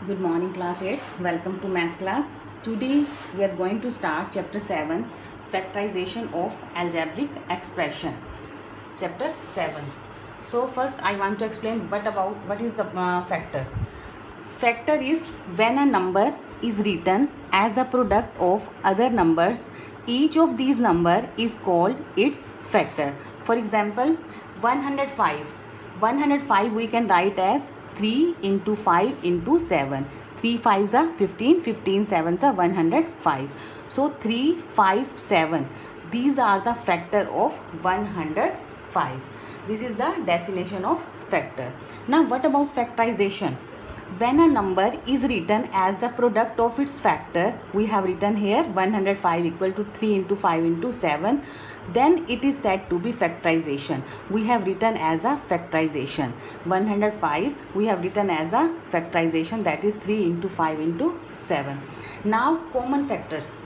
Good morning, class 8. Welcome to math class. Today we are going to start chapter 7, factorization of algebraic expression. Chapter 7. So first I want to explain what is the factor. Factor is when a number is written as a product of other numbers. Each of these number is called its factor. For example, 105. 105 we can write as 3 into 5 into 7. 3 5s are 15, 15 7s are 105. So 3, 5, 7. These are the factor of 105. This is the definition of factor. Now what about factorization? When a number is written as the product of its factor, we have written here 105 equal to 3 into 5 into 7, then it is said to be factorization. We have written as a factorization. 105 we have written as a factorization, that is 3 into 5 into 7. Now common factors.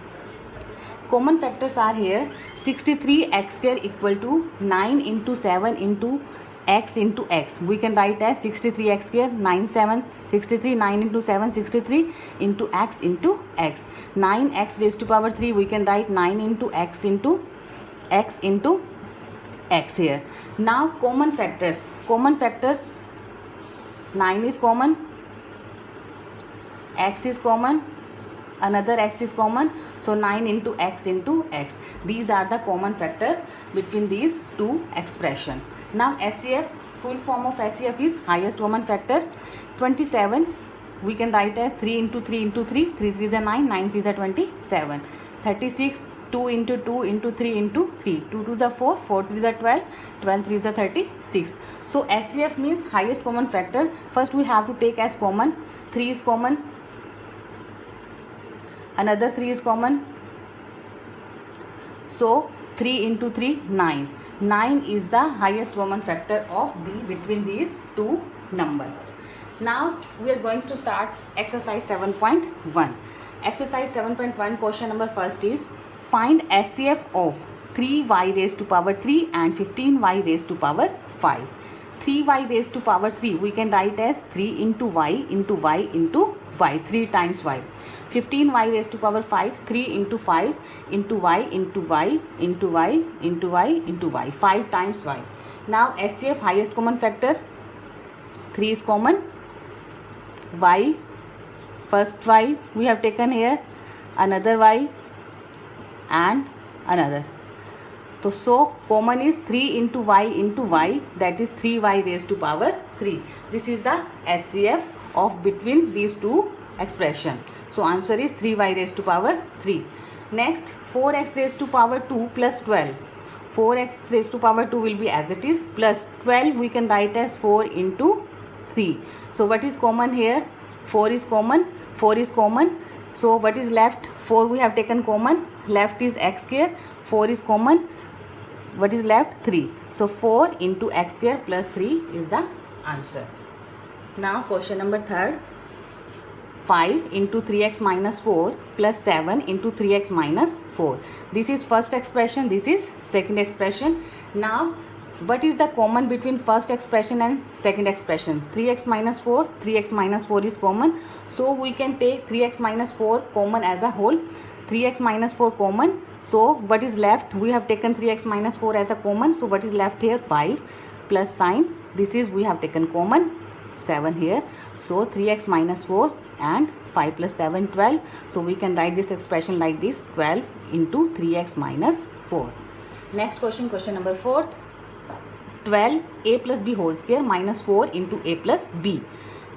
Common factors are here 63x square equal to 9 into 7 into x into x. We can write as 63x square 9 7 63, 9 into 7 63 into x into x. 9x raised to power 3 we can write 9 into x into x here. Now common factors. Common factors, 9 is common, x is common, another x is common, so 9 into x into x. These are the common factor between these two expression. Now SCF, full form of SCF is highest common factor. 27 we can write as 3 into 3 into 3, 3 3s are 9, 9 3s are 27. 36, 2 into 2 into 3 into 3, 2 2s are 4, 4 3s are 12, 12 3s are 36. So SCF means highest common factor. First we have to take as common. 3 is common, another 3 is common, so 3 into 3 9. 9 is the highest common factor of between these two number. Now we are going to start exercise 7.1. Exercise 7.1 question number first is find SCF of 3y raised to power 3 and 15y raised to power 5. 3y raised to power 3 we can write as 3 into y into y into y, 3 times y. 15y raised to power 5, 3 into 5 into y into y into y into y into y, 5 times y. Now SCF highest common factor, 3 is common, y, first y we have taken here, another y and another. So common is 3 into y, that is 3y raised to power 3. This is the SCF of between these two expression. So answer is 3y raised to power 3. Next 4x raised to power 2 plus 12. 4x raised to power 2 will be as it is, plus 12 we can write as 4 into 3. So what is common here? 4 is common, 4 is common. So what is left? 4 we have taken common, left is x square, 4 is common, what is left? 3. So 4 into x square plus 3 is the answer. Now question number third. 5 into 3x minus 4 plus 7 into 3x minus 4. This is first expression, this is second expression. Now what is the common between first expression and second expression? 3x minus 4, 3x minus 4 is common. So we can take 3x minus 4 common as a whole. 3x minus 4 common. So what is left? We have taken 3x minus 4 as a common. So what is left here? 5 plus sign. This is we have taken common, 7 here. So 3x minus 4 and 5 plus 7 12. So we can write this expression like this, 12 into 3x minus 4. Next question, question number 4. 12 a plus b whole square minus 4 into a plus b.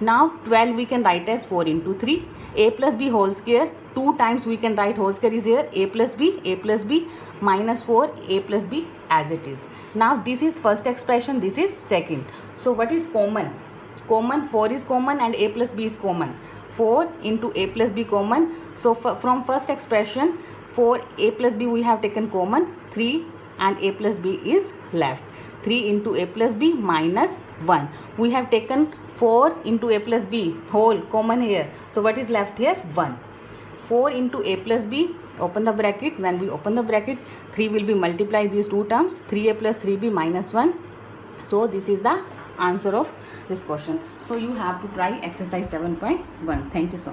Now 12 we can write as 4 into 3. A plus b whole square 2 times we can write whole square is here, a plus b minus 4 a plus b as it is. Now this is first expression, this is second. So what is common? Common, 4 is common and a plus b is common. 4 into a plus b common. So from first expression 4 a plus b we have taken common, 3 and a plus b is left. 3 into a plus b minus 1. We have taken 4 into a plus b whole common here. So what is left here? 1. 4 into a plus b, open the bracket. When we open the bracket, 3 will be multiplied these two terms. 3a plus 3b minus 1. So this is the answer of this question. So you have to try exercise 7.1. Thank you so much.